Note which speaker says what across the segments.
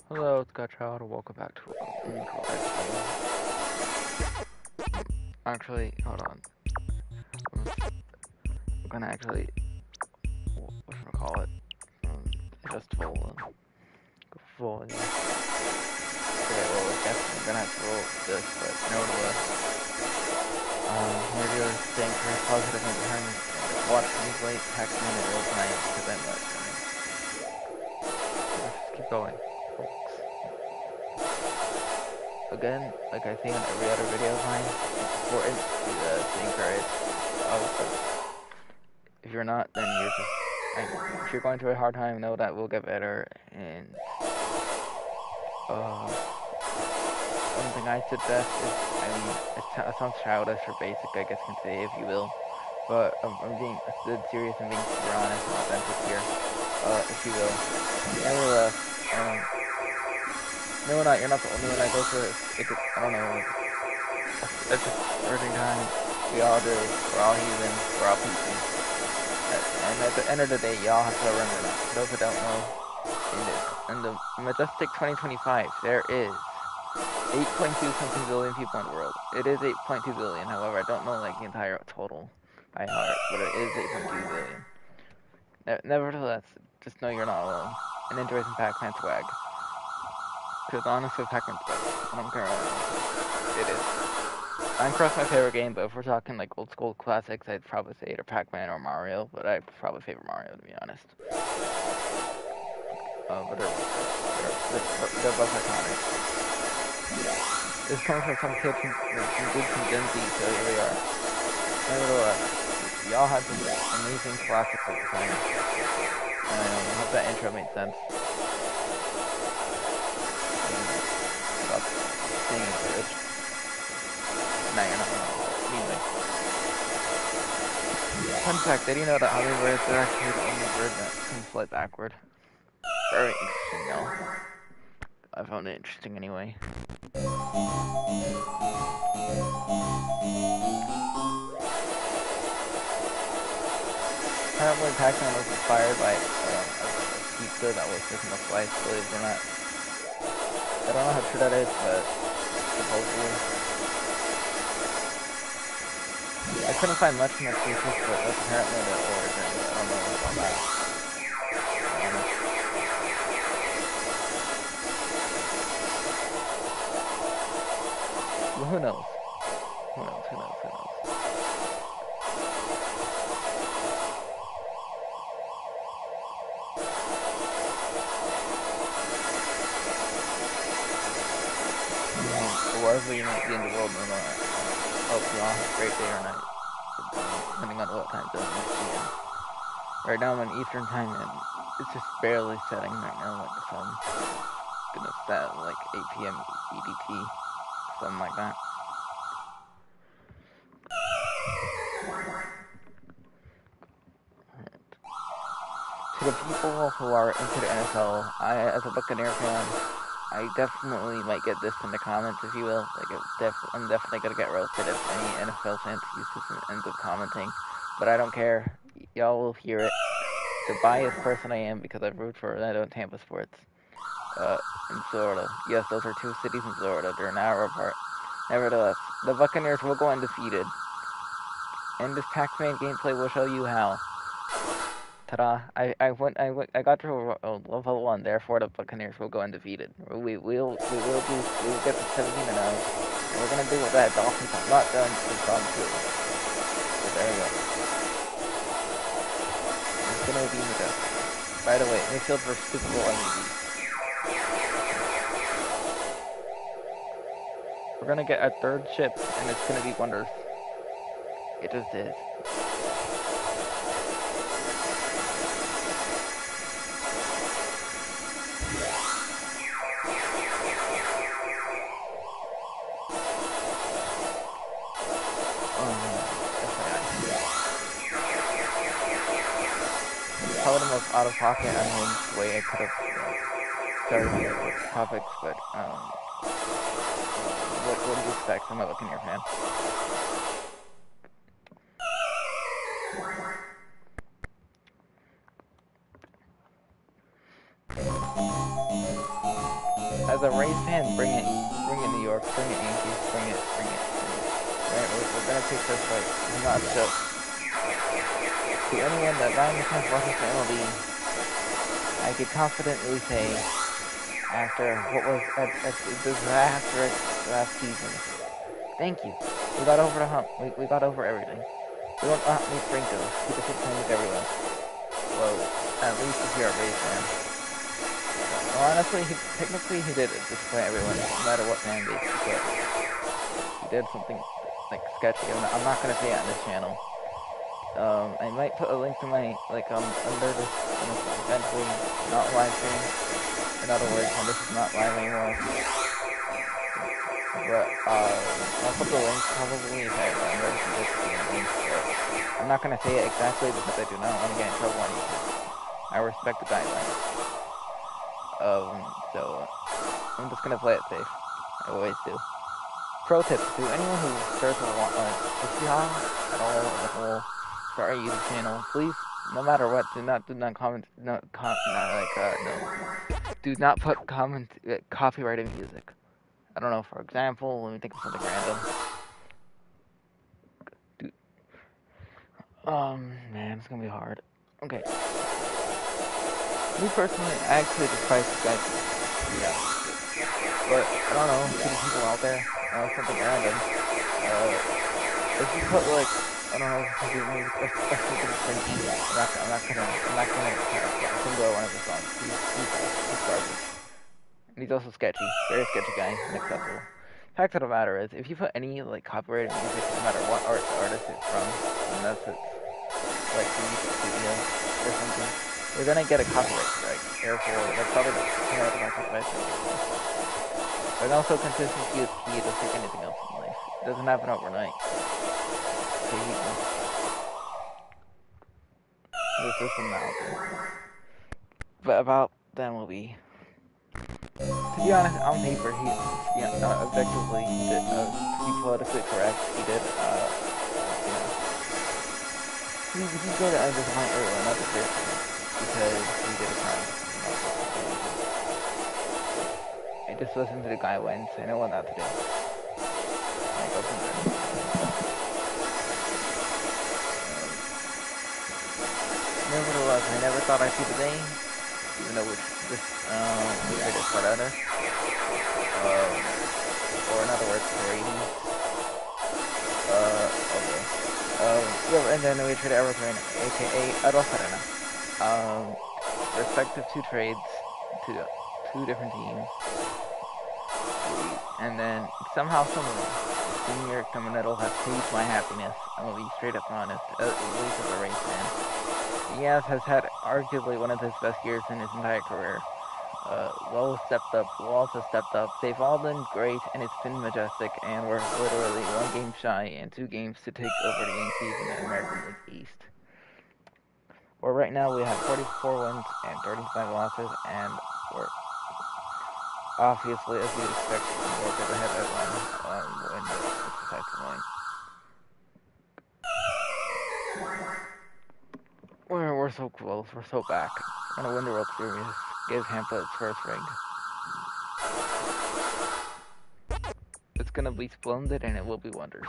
Speaker 1: Hello, it's Godchild, and welcome back to Actually, hold on. I'm gonna actually, what should I call it? Just full, yeah. Okay, well, I guess I'm gonna have to roll this, but nevertheless, maybe you're staying very positive and determined. Watch me play PAC-MAN in real time, because I'm live streaming. Let's just keep going, folks. Again, like I say on every other video of mine, it's important to encourage others. If you're not, then you're just, if you're going through a hard time, know that we'll get better. And one thing I suggest is, it sounds childish or basic, I guess you can say, if you will, but I'm being dead serious and being super honest and authentic here, if you will. Nevertheless, no, you're not the only one I go through. I don't know, it's just urging time. We all do. We're all human. We're all people. And at the end of the day, y'all have to remember that. For those who don't know, in the majestic 2025, there is 8.2 something billion people in the world. It is 8.2 billion. However, I don't know like the entire total by heart, but it is 8.2 billion. Nevertheless, just know you're not alone. And enjoy some PAC-MAN swag. Because honestly, PAC-MAN swag. I don't care what it is. Minecraft's my favorite game, but if we're talking like old school classics, I'd probably say either PAC-MAN or Mario, but I probably favor Mario to be honest. But they're both iconic. This comes from some kids from Gen Z, so here we are. Nevertheless, y'all had some amazing classics at the time. I hope that intro made sense. Stop being encouraged. Nah, you're not wrong. Anyway. Fun fact, did you know that hummingbirds are actually the only bird that can fly backward? Very interesting, though. I found it interesting anyway. Apparently, PAC-MAN was inspired by a pizza that was just in a slice, believe it or not. I don't know how true that is, but supposedly. I couldn't find much in the pieces, but that's apparently the origin. I don't know about that. Well, who knows? Who knows? Wherever you might be in the world, no matter. Hope you all have a great day or night, depending on what time zone you might be in. Right now I'm in Eastern time, and it's just barely setting right now, like the sun's gonna set at like 8 p.m. EDT, something like that. To the people who are into the NFL, as a Buccaneer fan, I definitely might get this in the comments, if you will. Like, I'm definitely gonna get roasted if any NFL fans use this and ends up commenting. But I don't care. Y'all will hear it. The biased person I am because I've rooted for Orlando and Tampa sports. In Florida. Yes, those are two cities in Florida. They're an hour apart. Nevertheless, the Buccaneers will go undefeated. And this PAC-MAN gameplay will show you how. Ta-da! I got to level 1. Therefore, the Buccaneers will go undefeated. We'll get to 17-0. We're gonna do what that Dolphins have not done since round 2. So there we go. It's gonna be majestic. By the way, midfield versus Super Bowl MVP. We're gonna get a third chip, and it's gonna be wonders. It just is. Probably the most out-of-pocket, unhinged way I could have started my topics, but what do you expect from a Buccaneer fan? as a Rays fan, bring it New York, bring it Yankees, bring it. Right, we're gonna take first place. It's not a joke. To anyone that by any chance watches the MLB, I could confidently say, after what was a disastrous last season, thank you. We got over the hump. We got over everything. We don't need sprinkles. Keep the playing with everyone. Well, at least if you're a Rays fan. Well, honestly, technically he did disappoint everyone, no matter what fan base he put. He did something like sketchy. I'm not gonna say it on this channel. I might put a link to my under this when it's eventually not live stream. In other words, when this is not live anymore. But I'll put the link probably if I remember to this link. I'm not gonna say it exactly because I do not want to get in trouble on YouTube. I respect the guidelines. So I'm just gonna play it safe. I always do. Pro tip to anyone who starts with if you have at all will start a YouTube channel, please, no matter what, do not comment, do not put copyrighted music. I don't know, for example, let me think of something random. Man, it's gonna be hard. Okay. Me personally, I actually despise this guy. Yeah. But, I don't know, to the people out there, something random. If you put, I don't know, something cringy, I'm not gonna single one of the songs. He's garbage. And he's also sketchy. Very sketchy guy, unacceptable. Fact of the matter is, if you put any, copyrighted music, no matter what artist it's from, unless it's, the YouTube studio or something, you're gonna get a copyright strike. Therefore, that's probably the consequence. But also, consistency is key, just like anything else in life. It doesn't happen overnight. This is some mountain. But about then will be. To be honest, on paper, objectively, to be politically correct, he did, he's good at disappointing everyone, not the person, because he did a crime. I just listened to the guy wins, I know what not to do. I go from there. Nevertheless, I never thought I'd see the day, even though this part out there. Or in other words, parading. Okay. And then we traded everything, aka Arosarena. Respective two trades to two different teams. And then somehow, Senior Caminetto has saved my happiness. I'm gonna be straight up honest, at least as a Rays fan. Diaz has had arguably one of his best years in his entire career. Walls stepped up, Walls has stepped up. They've all been great, and it's been majestic, and we're literally 1 game shy and 2 games to take over the Yankees in the American League East. Well, right now we have 44 wins and 35 losses, and we're obviously, as you'd expect, we're going to have everyone win this type of win. We're so close, we're so back. We're going to win the World Series. Give Tampa its first ring. It's gonna be splendid and it will be wonders.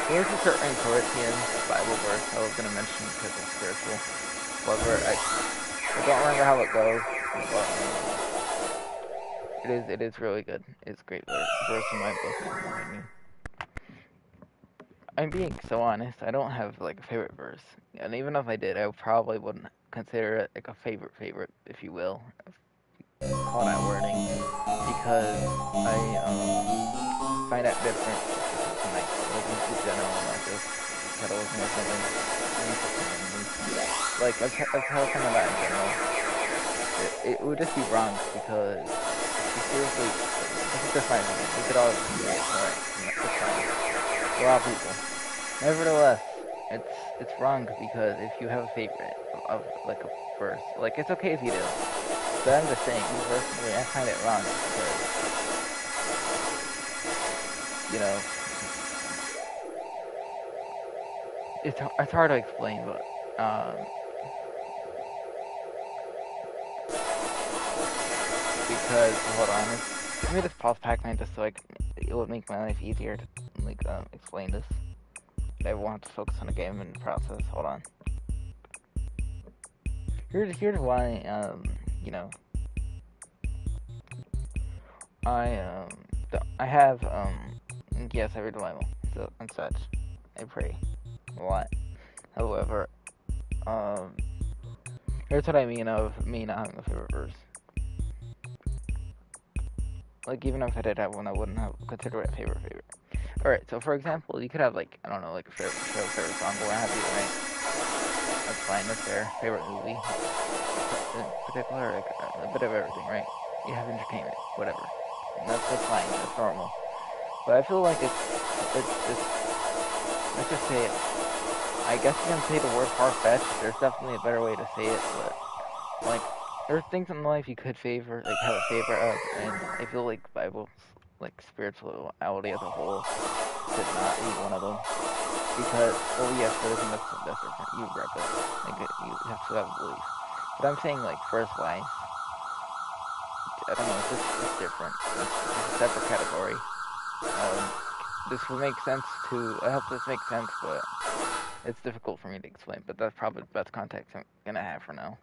Speaker 1: There's a certain Corinthian Bible verse I was going to mention because it's spiritual. However, I don't remember how it goes, but it is really good. It's a great verse in my book. I'm being so honest, I don't have a favorite verse. And even if I did, I probably wouldn't consider it a favorite, if you will. Call that wording. Because I find that different. I've held some of that in general. It would just be wrong because seriously, this is just my opinion. We could all agree it's alright. It's fine. We're all people. Nevertheless, it's wrong because if you have a favorite of like a verse, like it's okay if you do. But I'm just saying, personally, I find it wrong because you know it's hard to explain, but because hold on, let me just pause Pac-Man just so it would make my life easier to like explain this. I want to focus on the game and process. Hold on. Here's why you know I have yes, I read the Bible so and such. I pray a lot. However, here's what I mean of me not having a favorite verse. Like even if I did have one, I wouldn't have considered it a favorite. Alright, so for example, you could have like I don't know, like a favorite show, favorite song, or what have you, right? That's fine. That's fair. Favorite movie, in particular, like a bit of everything, right? You have entertainment, whatever. And that's fine. That's normal. But I feel like it's let's just say it. I guess you can say the word far-fetched. There's definitely a better way to say it, but like there's things in life you could favor, like have a favorite of, and I feel like Bible, like spirituality as a whole, should not be one of them. Because, well, yes, that's different. You rep it. Like, you have to have a belief. But I'm saying, like, first life, I don't know, it's different. It's a separate category. This would make sense I hope this makes sense, but it's difficult for me to explain. But that's probably the best context I'm gonna have for now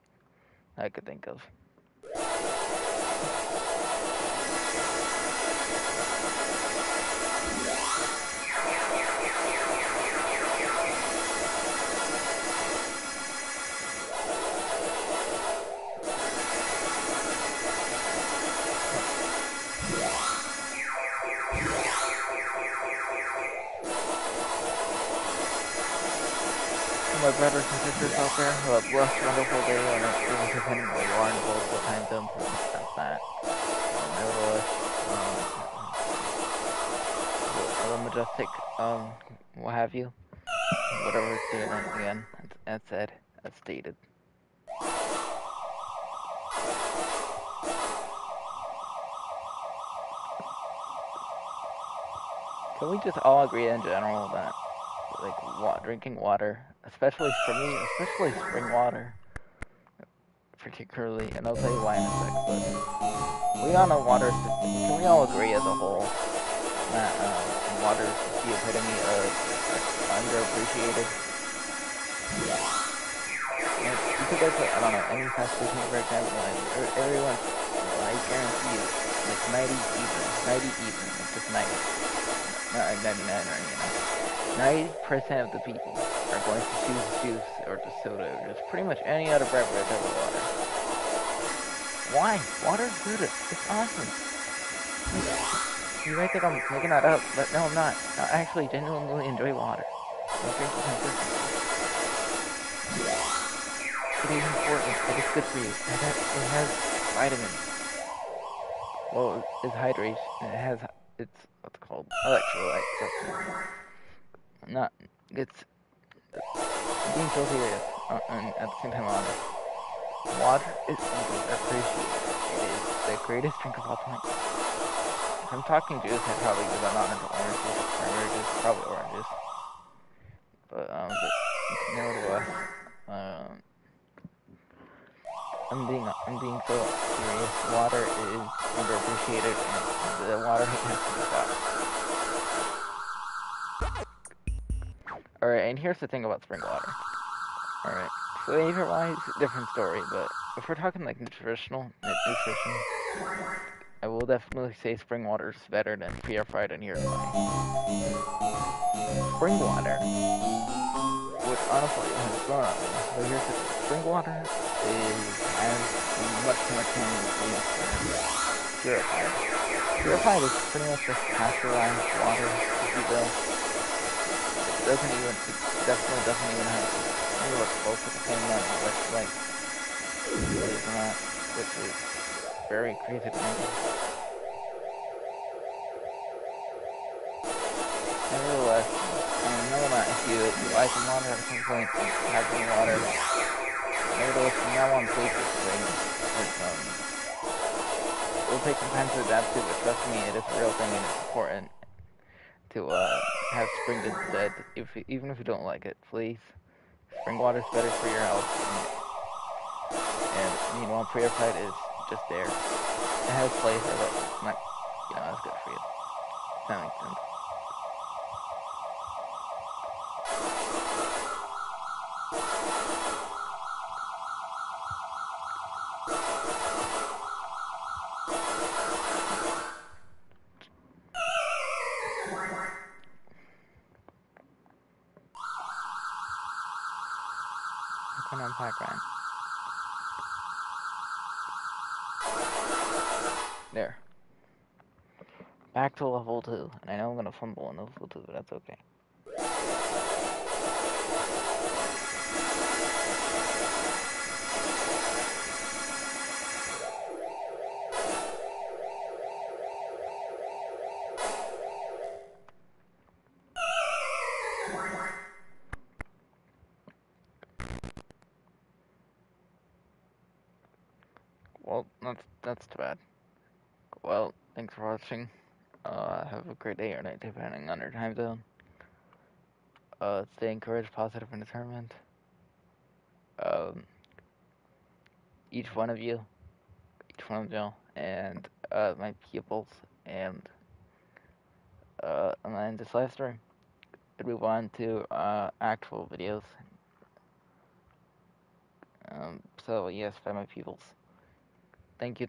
Speaker 1: that I could think of. My brothers and sisters out there, have a blessed, wonderful day, and depending on where you are in the world, what time zone, that's that. Nevertheless, the majestic, what have you, whatever it's doing, again, as said, as stated. Can we just all agree in general that, like, drinking water, especially for me, especially spring water, particularly, and I'll tell you why in a sec, but we all know water, can we all agree as a whole that water is the epitome of underappreciated? And you could go to, I don't know, any fast food chain, for example, and everyone, I guarantee you, like 90 even, it's just 90, not 99 or anything, 90% of the people are going to choose juice or just soda or just pretty much any other beverage over water. Why? Water's good. It's awesome. You might think I'm making that up, but no, I'm not. I actually genuinely enjoy water. I drink it consistently. It is important. It is good for you. It has vitamins. Well, it's hydration. It's what's it called? Electrolytes. Not, it's being so serious and at the same time honest. Water is underappreciated. It is the greatest drink of all time. If I'm talking juice, I'd probably give a nod into oranges, cranberry juice, probably oranges. But nevertheless, I'm being so serious. Water is underappreciated, and the water has to be stopped. Alright, and here's the thing about spring water. Alright, flavor-wise, different story, but if we're talking like nutrition, I will definitely say spring water is better than purified and purified. Spring water, which honestly has grown on me, but here's the thing. Spring water has much more purified. Purified is pretty much just pasteurized water, if you will. It definitely doesn't even have anywhere close to the same amount of electrolytes. It is not, which is very crazy to me. Nevertheless, no matter if you buy some water at some point, have some water. Nevertheless, from now on, please just spring. It will take some time to adapt to, but trust me, it is a real thing and it's important to have spring instead, even if you don't like it. Please, spring water is better for your health. And meanwhile, purified is just there. It has flavor, but it's not, as good for you. If that makes sense. On PAC-MAN. There. Back to level 2. And I know I'm gonna fumble on level 2, but that's okay. Well, that's too bad. Well, thanks for watching. Have a great day or night, depending on your time zone. Stay encouraged, positive, and determined. Each one of you, and my pupils, and end this live stream. We move on to actual videos. So yes, by my pupils. Thank you.